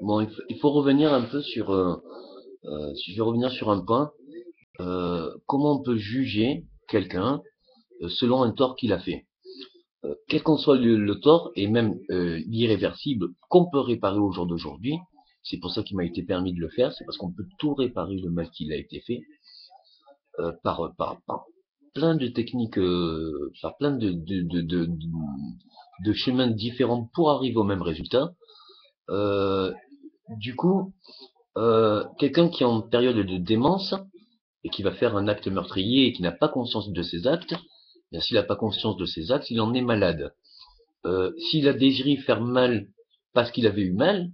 Bon, il faut revenir un peu sur, si je vais revenir sur un point, comment on peut juger quelqu'un selon un tort qu'il a fait. Quel qu'en soit le tort, et même l'irréversible, qu'on peut réparer au jour d'aujourd'hui, c'est pour ça qu'il m'a été permis de le faire, c'est parce qu'on peut tout réparer le mal qui a été fait, par plein de techniques, par plein de chemins différents pour arriver au même résultat. Euh, du coup, quelqu'un qui est en période de démence et qui va faire un acte meurtrier et qui n'a pas conscience de ses actes, bien s'il n'a pas conscience de ses actes, il en est malade. S'il a désiré faire mal parce qu'il avait eu mal,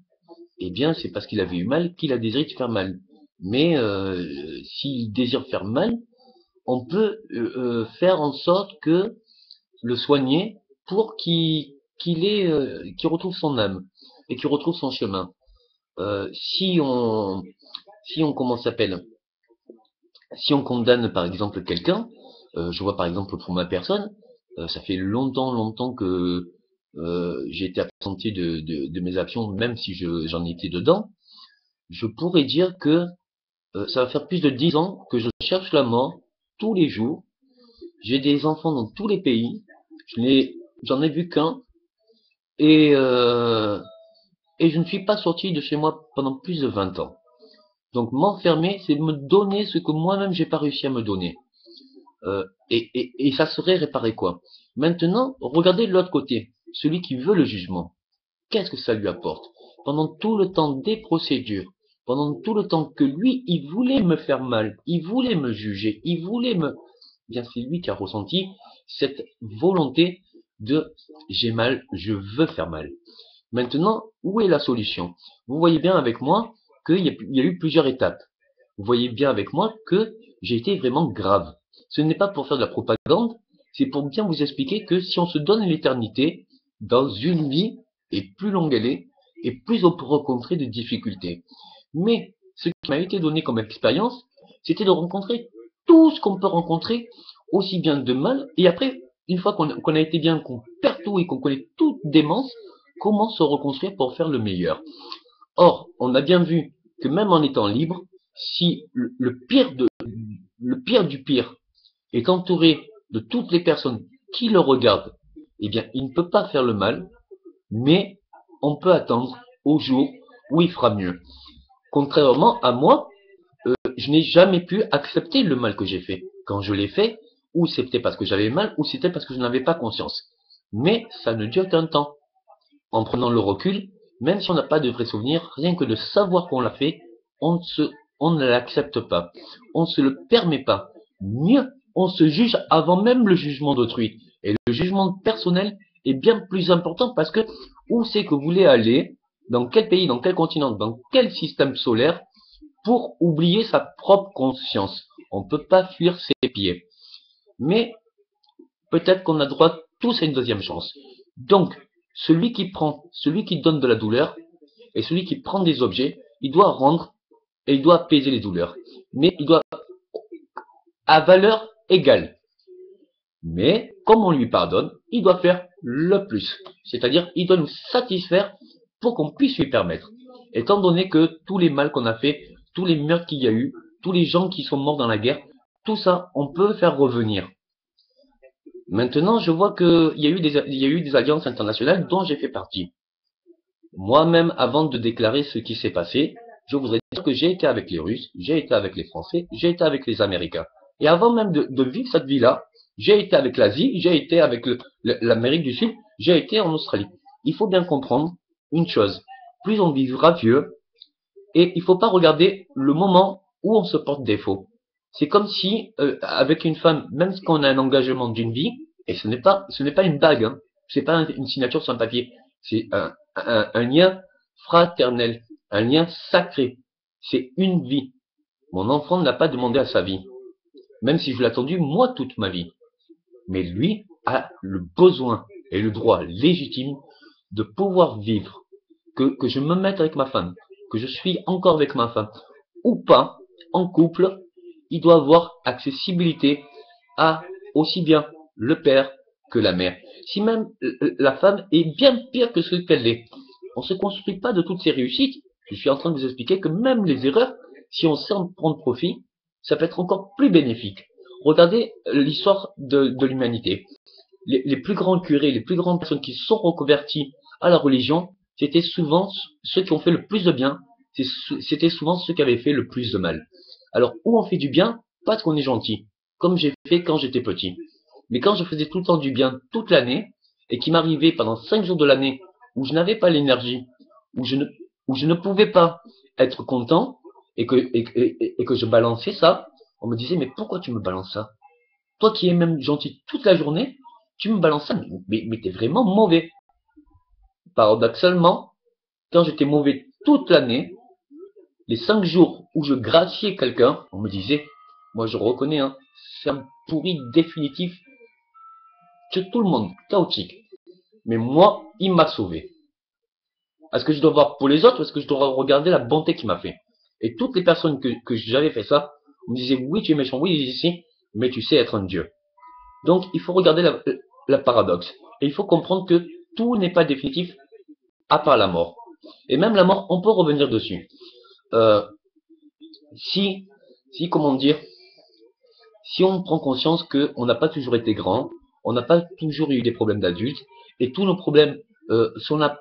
eh bien c'est parce qu'il avait eu mal qu'il a désiré de faire mal. Mais s'il désire faire mal, on peut faire en sorte que le soigner pour qu'il retrouve son âme et qu'il retrouve son chemin. Si on comment s'appelle, si on condamne par exemple quelqu'un, je vois par exemple pour ma personne, ça fait longtemps que j'ai été absenti de mes actions, même si j'en étais dedans. Je pourrais dire que ça va faire plus de 10 ans que je cherche la mort tous les jours. J'ai des enfants dans tous les pays. J'en ai vu qu'un et et je ne suis pas sorti de chez moi pendant plus de 20 ans. Donc m'enfermer, c'est me donner ce que moi-même j'ai pas réussi à me donner. Et ça serait réparer quoi? Maintenant, regardez de l'autre côté, celui qui veut le jugement. Qu'est-ce que ça lui apporte? Pendant tout le temps des procédures, pendant tout le temps que lui, il voulait me faire mal, il voulait me juger, il voulait me... Eh bien, c'est lui qui a ressenti cette volonté de j'ai mal, je veux faire mal. Maintenant, où est la solution? Vous voyez bien avec moi qu'il y a eu plusieurs étapes. Vous voyez bien avec moi que j'ai été vraiment grave. Ce n'est pas pour faire de la propagande, c'est pour bien vous expliquer que si on se donne l'éternité, dans une vie, et plus longue elle est, et plus on peut rencontrer de difficultés. Mais ce qui m'a été donné comme expérience, c'était de rencontrer tout ce qu'on peut rencontrer, aussi bien de mal, et après, une fois qu'on a été bien, qu'on perd tout et qu'on connaît toute démence, comment se reconstruire pour faire le meilleur. Or, on a bien vu que même en étant libre, si le pire du pire est entouré de toutes les personnes qui le regardent, eh bien, il ne peut pas faire le mal, mais on peut attendre au jour où il fera mieux. Contrairement à moi, je n'ai jamais pu accepter le mal que j'ai fait. Quand je l'ai fait, ou c'était parce que j'avais mal, ou c'était parce que je n'avais pas conscience. Mais ça ne dure qu'un temps. En prenant le recul, même si on n'a pas de vrais souvenirs, rien que de savoir qu'on l'a fait, on ne l'accepte pas. On ne se le permet pas. Mieux, on se juge avant même le jugement d'autrui. Et le jugement personnel est bien plus important parce que où c'est que vous voulez aller, dans quel pays, dans quel continent, dans quel système solaire, pour oublier sa propre conscience. On ne peut pas fuir ses pieds. Mais peut-être qu'on a droit tous à une deuxième chance. Donc, celui qui donne de la douleur, et celui qui prend des objets, il doit rendre et il doit apaiser les douleurs. Mais il doit à valeur égale. Mais comme on lui pardonne, il doit faire le plus. C'est-à-dire, il doit nous satisfaire pour qu'on puisse lui permettre. Étant donné que tous les mal qu'on a fait, tous les meurtres qu'il y a eu, tous les gens qui sont morts dans la guerre, tout ça, on peut faire revenir. Maintenant, je vois qu'il y a eu des alliances internationales dont j'ai fait partie. Moi-même, avant de déclarer ce qui s'est passé, je voudrais dire que j'ai été avec les Russes, j'ai été avec les Français, j'ai été avec les Américains. Et avant même de vivre cette vie-là, j'ai été avec l'Asie, j'ai été avec l'Amérique du Sud, j'ai été en Australie. Il faut bien comprendre une chose, plus on vivra vieux, et il ne faut pas regarder le moment où on se porte défaut. C'est comme si, avec une femme, même si on a un engagement d'une vie, et ce n'est pas une bague, hein, c'est pas une signature sur un papier, c'est un lien fraternel, un lien sacré. C'est une vie. Mon enfant n'a pas demandé à sa vie, même si je l'ai attendu moi toute ma vie. Mais lui a le besoin et le droit légitime de pouvoir vivre, que je me mette avec ma femme, que je suis encore avec ma femme, ou pas, en couple, il doit avoir accessibilité à aussi bien le père que la mère, si même la femme est bien pire que ce qu'elle est, on ne se construit pas de toutes ces réussites. Je suis en train de vous expliquer que même les erreurs, si on sait en prendre profit, ça peut être encore plus bénéfique. Regardez l'histoire de l'humanité. Les plus grands curés, les plus grandes personnes qui se sont reconverties à la religion, c'était souvent ceux qui ont fait le plus de bien, c'était souvent ceux qui avaient fait le plus de mal. Alors, où on fait du bien, parce qu'on est gentil, comme j'ai fait quand j'étais petit. Mais quand je faisais tout le temps du bien toute l'année, et qu'il m'arrivait pendant 5 jours de l'année, où je n'avais pas l'énergie, où je ne pouvais pas être content, et que je balançais ça, on me disait, mais pourquoi tu me balances ça? Toi qui es même gentil toute la journée, tu me balances ça, mais t'es vraiment mauvais. Paradoxalement, quand j'étais mauvais toute l'année, les 5 jours où je graciais quelqu'un, on me disait, moi je reconnais, hein, c'est un pourri définitif que tout le monde, chaotique. Mais moi, il m'a sauvé. Est-ce que je dois voir pour les autres ou est-ce que je dois regarder la bonté qu'il m'a fait? Et toutes les personnes que j'avais fait ça, on me disaient, oui, tu es méchant, oui, ici, mais tu sais être un Dieu. Donc, il faut regarder la paradoxe. Et il faut comprendre que tout n'est pas définitif à part la mort. Et même la mort, on peut revenir dessus. Euh, si, comment dire, si on prend conscience qu'on n'a pas toujours été grand, on n'a pas toujours eu des problèmes d'adultes, et tous nos problèmes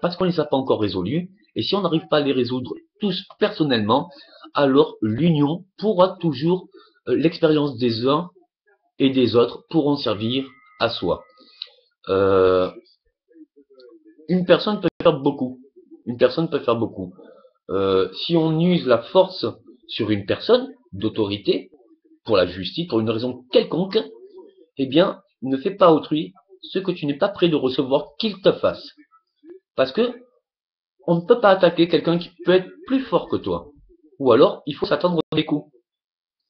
parce qu'on ne les a pas encore résolus, et si on n'arrive pas à les résoudre tous personnellement, alors l'union pourra toujours, l'expérience des uns et des autres pourront servir à soi. Euh, une personne peut faire beaucoup. Une personne peut faire beaucoup. Si on use la force sur une personne d'autorité, pour la justice, pour une raison quelconque, eh bien, ne fais pas autrui ce que tu n'es pas prêt de recevoir qu'il te fasse. Parce que on ne peut pas attaquer quelqu'un qui peut être plus fort que toi. Ou alors, il faut s'attendre des coups.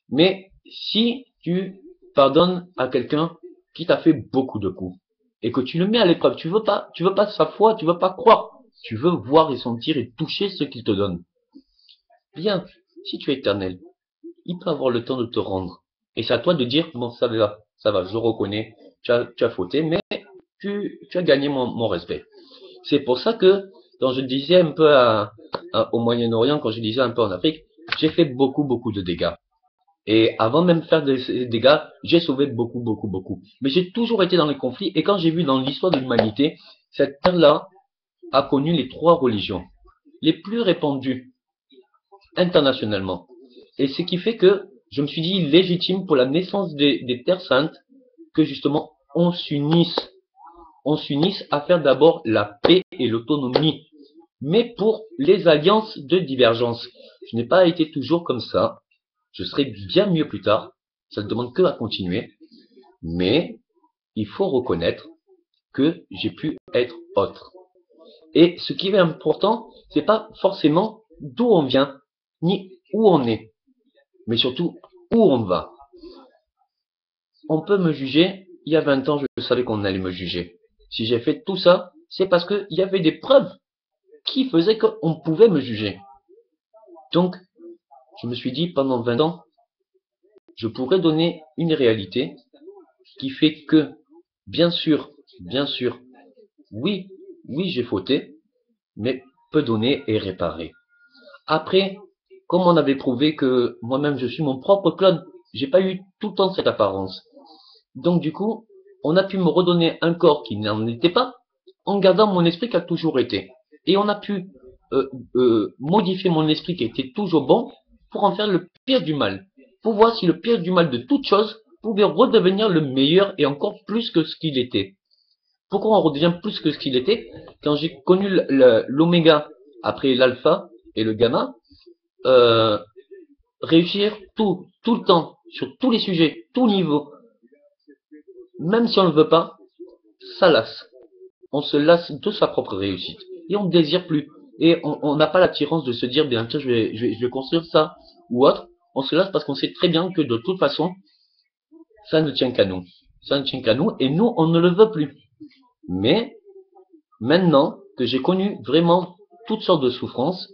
Mais si tu pardonnes à quelqu'un qui t'a fait beaucoup de coups, et que tu le mets à l'épreuve, tu veux pas sa foi, tu veux pas croire, tu veux voir et sentir et toucher ce qu'il te donne. Bien, si tu es éternel, il peut avoir le temps de te rendre. Et c'est à toi de dire, bon, ça va, je reconnais, tu as fauté, mais tu as gagné mon respect. C'est pour ça que, quand je disais un peu au Moyen-Orient, quand je disais un peu en Afrique, j'ai fait beaucoup de dégâts. Et avant même de faire des dégâts, j'ai sauvé beaucoup. Mais j'ai toujours été dans les conflits, et quand j'ai vu dans l'histoire de l'humanité, cette terre-là a connu les 3 religions, les plus répandues internationalement. Et ce qui fait que je me suis dit légitime pour la naissance des terres saintes, que justement on s'unisse à faire d'abord la paix et l'autonomie, mais pour les alliances de divergence. Je n'ai pas été toujours comme ça, je serai bien mieux plus tard, ça ne demande que à continuer, mais il faut reconnaître que j'ai pu être autre. Et ce qui est important, c'est pas forcément d'où on vient, ni où on est, mais surtout où on va. On peut me juger, il y a 20 ans, je savais qu'on allait me juger. Si j'ai fait tout ça, c'est parce qu'il y avait des preuves qui faisaient qu'on pouvait me juger. Donc, je me suis dit, pendant 20 ans, je pourrais donner une réalité qui fait que, bien sûr, oui, j'ai fauté, mais peut donner et réparer. Après, comme on avait prouvé que moi-même je suis mon propre clone, j'ai pas eu tout le temps cette apparence. Donc du coup, on a pu me redonner un corps qui n'en était pas, en gardant mon esprit qui a toujours été. Et on a pu modifier mon esprit qui était toujours bon pour en faire le pire du mal. Pour voir si le pire du mal de toute chose pouvait redevenir le meilleur et encore plus que ce qu'il était. Pourquoi on redevient plus que ce qu'il était? Quand j'ai connu l'oméga après l'alpha et le gamma, euh, réussir tout le temps, sur tous les sujets, tout niveau, même si on ne le veut pas, ça lasse. On se lasse de sa propre réussite. Et on ne désire plus. Et on n'a pas l'attirance de se dire, bien, tiens, je vais construire ça ou autre. On se lasse parce qu'on sait très bien que de toute façon, ça ne tient qu'à nous. Ça ne tient qu'à nous et nous, on ne le veut plus. Mais, maintenant que j'ai connu vraiment toutes sortes de souffrances,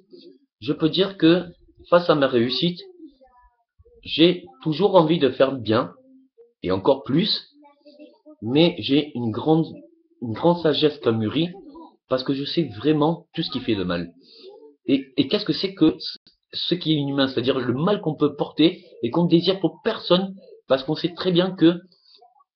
je peux dire que face à ma réussite, j'ai toujours envie de faire bien, et encore plus, mais j'ai une grande sagesse qu'a mûri, parce que je sais vraiment tout ce qui fait de mal. Et qu'est-ce que c'est que ce qui est inhumain, c'est-à-dire le mal qu'on peut porter et qu'on désire pour personne, parce qu'on sait très bien que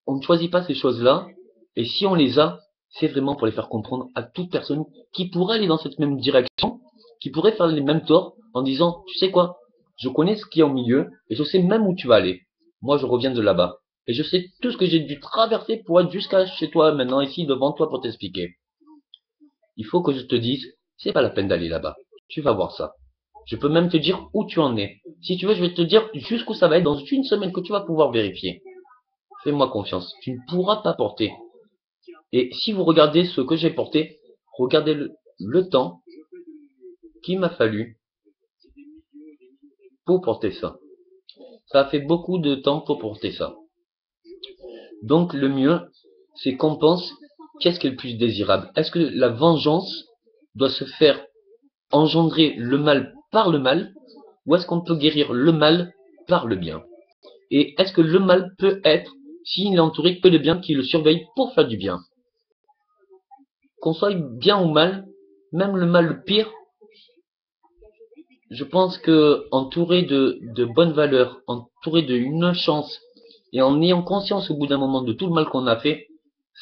on ne choisit pas ces choses-là, et si on les a, c'est vraiment pour les faire comprendre à toute personne qui pourrait aller dans cette même direction, qui pourrait faire les mêmes torts, en disant, tu sais quoi, je connais ce qu'il y a au milieu, et je sais même où tu vas aller. Moi, je reviens de là-bas. Et je sais tout ce que j'ai dû traverser pour être jusqu'à chez toi, maintenant, ici, devant toi, pour t'expliquer. Il faut que je te dise, c'est pas la peine d'aller là-bas. Tu vas voir ça. Je peux même te dire où tu en es. Si tu veux, je vais te dire jusqu'où ça va être dans une semaine que tu vas pouvoir vérifier. Fais-moi confiance. Tu ne pourras pas porter. Et si vous regardez ce que j'ai porté, regardez le temps qu'il m'a fallu pour porter ça. Ça a fait beaucoup de temps pour porter ça. Donc le mieux, c'est qu'on pense qu'est-ce qui est le plus désirable. Est-ce que la vengeance doit se faire engendrer le mal par le mal, ou est-ce qu'on peut guérir le mal par le bien? Et est-ce que le mal peut être, s'il est entouré que de bien, qui le surveille pour faire du bien? Qu'on soit bien ou mal, même le mal le pire, je pense que entouré de bonnes valeurs, entouré d'une chance, et en ayant conscience au bout d'un moment de tout le mal qu'on a fait,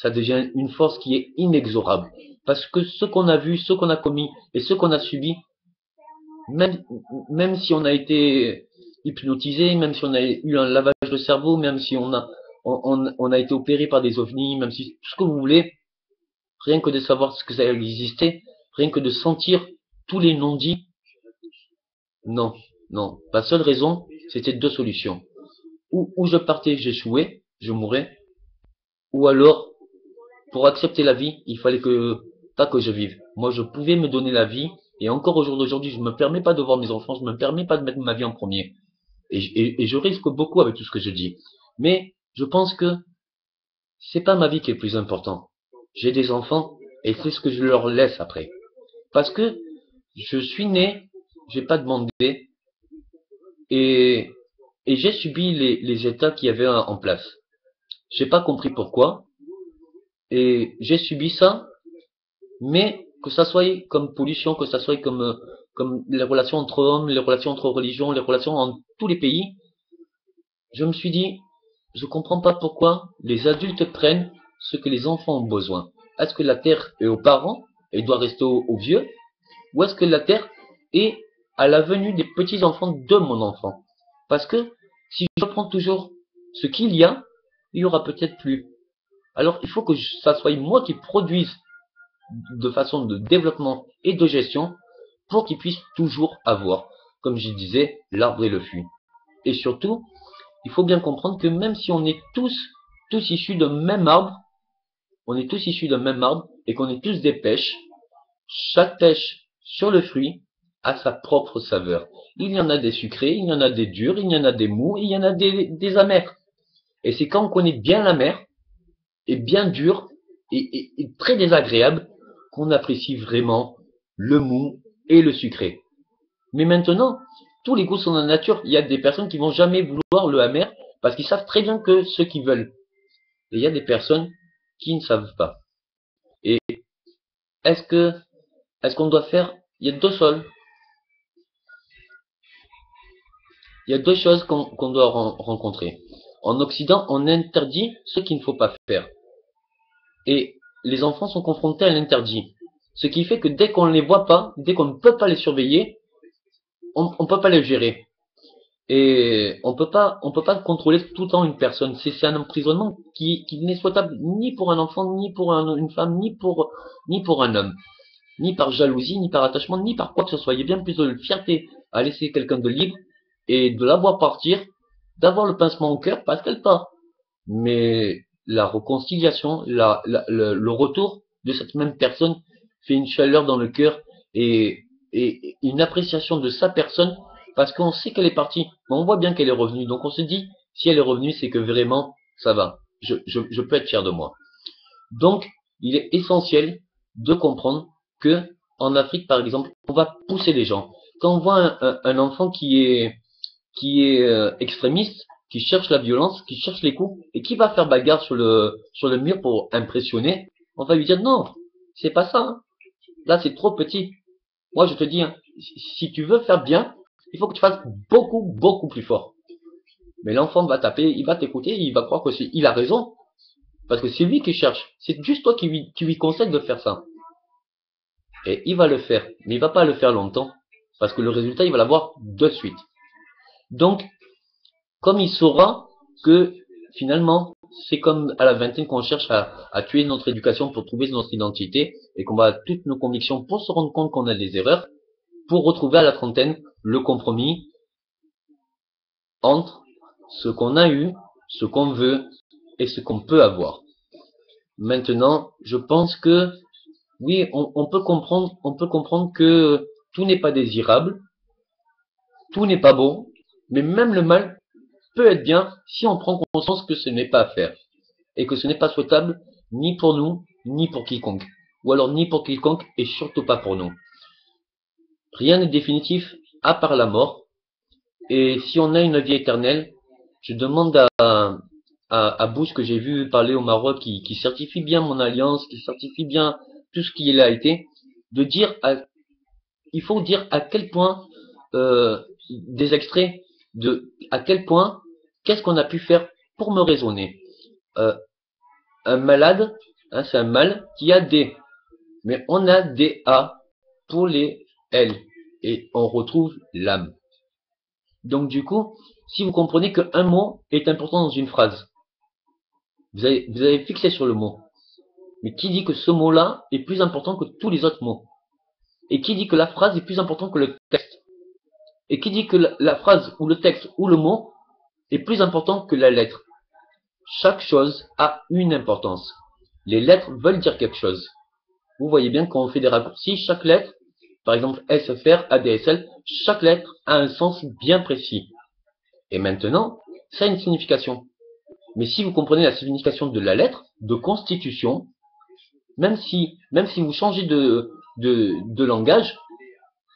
ça devient une force qui est inexorable. Parce que ce qu'on a vu, ce qu'on a commis et ce qu'on a subi, même, même si on a été hypnotisé, même si on a eu un lavage de cerveau, même si on a été opéré par des ovnis, même si tout ce que vous voulez, rien que de savoir ce que ça existait, rien que de sentir tous les non-dits, non, non. La seule raison, c'était deux solutions. Ou je partais, j'échouais, je mourais, ou alors, pour accepter la vie, il fallait pas que je vive. Moi, je pouvais me donner la vie, et encore au jour d'aujourd'hui, je me permets pas de voir mes enfants, je me permets pas de mettre ma vie en premier. Et je risque beaucoup avec tout ce que je dis. Mais je pense que c'est pas ma vie qui est le plus important. J'ai des enfants, et c'est ce que je leur laisse après. Parce que je suis né, j'ai pas demandé, et, et j'ai subi les états qu'il y avait en place. J'ai pas compris pourquoi, et j'ai subi ça, mais que ça soit comme pollution, que ça soit comme les relations entre hommes, les relations entre religions, les relations en tous les pays, je me suis dit, je comprends pas pourquoi les adultes prennent ce que les enfants ont besoin. Est-ce que la terre est aux parents et doit rester aux vieux, ou est-ce que la terre est à la venue des petits enfants de mon enfant? Parce que si je prends toujours ce qu'il y a, il y aura peut-être plus. Alors il faut que ça soit moi qui produise de façon de développement et de gestion pour qu'ils puissent toujours avoir, comme je disais, l'arbre et le fruit. Et surtout, il faut bien comprendre que même si on est tous issus d'un même arbre, on est tous issus d'un même arbre et qu'on est tous des pêches, chaque pêche sur le fruit a sa propre saveur. Il y en a des sucrés, il y en a des durs, il y en a des mous, il y en a des amers. Et c'est quand on connaît bien l'amer, et bien dur, et très désagréable, qu'on apprécie vraiment le mou et le sucré. Mais maintenant, tous les goûts sont dans la nature. Il y a des personnes qui vont jamais vouloir le amer parce qu'ils savent très bien que ce qu'ils veulent. Et il y a des personnes qui ne savent pas. Et est-ce que, est-ce qu'on doit faire, il y a deux sols, il y a deux choses qu'on doit rencontrer. En Occident, on interdit ce qu'il ne faut pas faire. Et les enfants sont confrontés à l'interdit. Ce qui fait que dès qu'on ne les voit pas, dès qu'on ne peut pas les surveiller, on ne peut pas les gérer. Et on peut pas contrôler tout le temps une personne. C'est un emprisonnement qui n'est souhaitable ni pour un enfant, ni pour une femme, ni pour un homme. Ni par jalousie, ni par attachement, ni par quoi que ce soit. Il y a bien plus de fierté à laisser quelqu'un de libre et de la voir partir, d'avoir le pincement au cœur parce qu'elle part. Mais la réconciliation, le retour de cette même personne fait une chaleur dans le cœur et une appréciation de sa personne parce qu'on sait qu'elle est partie, mais on voit bien qu'elle est revenue. Donc on se dit, si elle est revenue, c'est que vraiment, ça va. Je peux être fier de moi. Donc, il est essentiel de comprendre que en Afrique, par exemple, on va pousser les gens. Quand on voit un enfant qui est extrémiste, qui cherche la violence, qui cherche les coups, et qui va faire bagarre sur le mur pour impressionner, on va lui dire non, c'est pas ça, hein. Là c'est trop petit. Moi je te dis, hein, si tu veux faire bien, il faut que tu fasses beaucoup, beaucoup plus fort. Mais l'enfant va taper, il va t'écouter, il va croire que il a raison, parce que c'est lui qui cherche. C'est juste toi qui lui conseille de faire ça. Et il va le faire, mais il va pas le faire longtemps, parce que le résultat, il va l'avoir de suite. Donc, comme il saura que finalement, c'est comme à la vingtaine qu'on cherche à tuer notre éducation pour trouver notre identité, et qu'on va toutes nos convictions pour se rendre compte qu'on a des erreurs, pour retrouver à la trentaine le compromis entre ce qu'on a eu, ce qu'on veut et ce qu'on peut avoir. Maintenant, je pense que oui, on peut comprendre que tout n'est pas désirable, tout n'est pas bon, mais même le mal peut être bien si on prend conscience que ce n'est pas à faire et que ce n'est pas souhaitable ni pour nous, ni pour quiconque. Ou alors ni pour quiconque et surtout pas pour nous. Rien n'est définitif à part la mort. Et si on a une vie éternelle, je demande à Bush, que j'ai vu parler au Maroc, qui certifie bien mon alliance, qui certifie bien tout ce qu'il a été, de dire, il faut dire à quel point, des extraits, à quel point, qu'est-ce qu'on a pu faire pour me raisonner. Un malade, hein, c'est un mal qui a des, mais on a des A pour les L, et on retrouve l'âme. Donc du coup, si vous comprenez qu'un mot est important dans une phrase, vous avez fixé sur le mot. Mais qui dit que ce mot-là est plus important que tous les autres mots? Et qui dit que la phrase est plus importante que le texte? Et qui dit que la phrase ou le texte ou le mot est plus important que la lettre? Chaque chose a une importance. Les lettres veulent dire quelque chose. Vous voyez bien quand on fait des raccourcis, chaque lettre, par exemple SFR, ADSL, chaque lettre a un sens bien précis. Et maintenant, ça a une signification. Mais si vous comprenez la signification de la lettre, de constitution, même si vous changez de langage,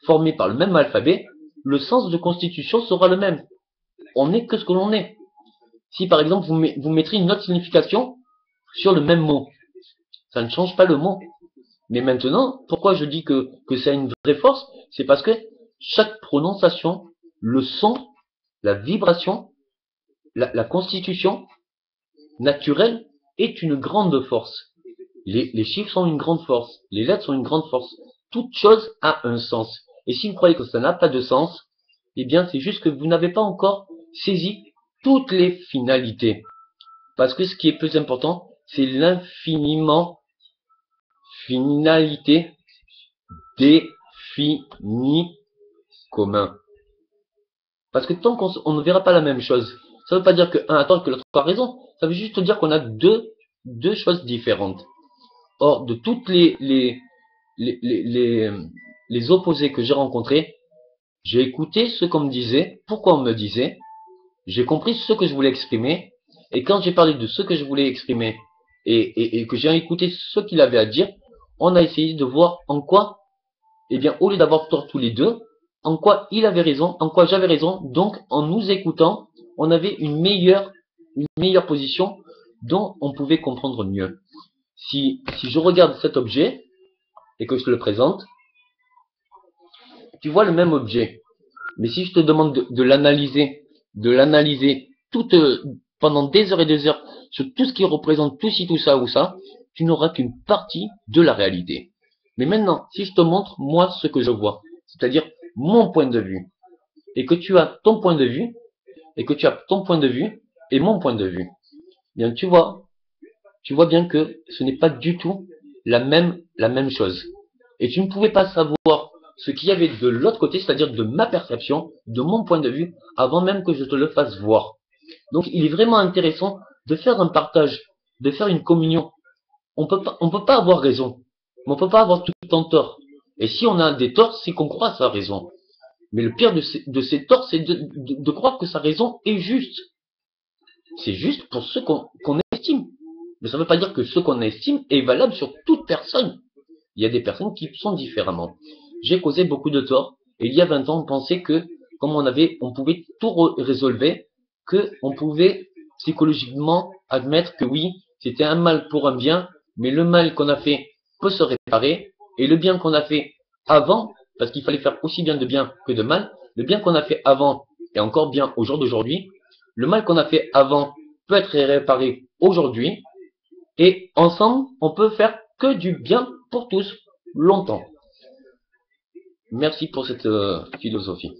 formé par le même alphabet, le sens de constitution sera le même. On n'est que ce que l'on est. Si par exemple vous mettrez une autre signification sur le même mot, ça ne change pas le mot. Mais maintenant, pourquoi je dis que ça a une vraie force? C'est parce que chaque prononciation, le son, la vibration, la constitution naturelle est une grande force. Les chiffres sont une grande force, les lettres sont une grande force. Toute chose a un sens. Et si vous croyez que ça n'a pas de sens, eh bien c'est juste que vous n'avez pas encore saisi toutes les finalités. Parce que ce qui est plus important, c'est l'infiniment finalité définie commun. Parce que tant qu'on ne verra pas la même chose, ça ne veut pas dire que un a tort que l'autre a raison. Ça veut juste dire qu'on a deux choses différentes. Or, de toutes les opposés que j'ai rencontrés, j'ai écouté ce qu'on me disait, pourquoi on me disait, j'ai compris ce que je voulais exprimer, et quand j'ai parlé de ce que je voulais exprimer, et que j'ai écouté ce qu'il avait à dire, on a essayé de voir en quoi, eh bien, au lieu d'avoir tort tous les deux, en quoi il avait raison, en quoi j'avais raison, donc en nous écoutant, on avait une meilleure position dont on pouvait comprendre mieux. Si je regarde cet objet et que je te le présente, tu vois le même objet. Mais si je te demande de l'analyser pendant des heures et des heures sur tout ce qui représente tout ci, tout ça ou ça, tu n'auras qu'une partie de la réalité. Mais maintenant, si je te montre moi ce que je vois, c'est-à-dire mon point de vue, et que tu as ton point de vue, et que tu as ton point de vue et mon point de vue, bien tu vois bien que ce n'est pas du tout la même chose. Et tu ne pouvais pas savoir ce qu'il y avait de l'autre côté, c'est-à-dire de ma perception, de mon point de vue, avant même que je te le fasse voir. Donc il est vraiment intéressant de faire un partage, de faire une communion. On peut pas avoir raison, mais on peut pas avoir tout en tort. Et si on a des torts, c'est qu'on croit à sa raison. Mais le pire de ces torts, c'est de croire que sa raison est juste. C'est juste pour ceux qu'on estime. Mais ça ne veut pas dire que ce qu'on estime est valable sur toute personne. Il y a des personnes qui sont différemment. J'ai causé beaucoup de torts, et il y a 20 ans, on pensait que, comme on pouvait tout résolver que on pouvait psychologiquement admettre que oui, c'était un mal pour un bien, mais le mal qu'on a fait peut se réparer, et le bien qu'on a fait avant, parce qu'il fallait faire aussi bien de bien que de mal, le bien qu'on a fait avant est encore bien au jour d'aujourd'hui, le mal qu'on a fait avant peut être réparé aujourd'hui, et ensemble, on peut faire que du bien pour tous, longtemps. Merci pour cette philosophie.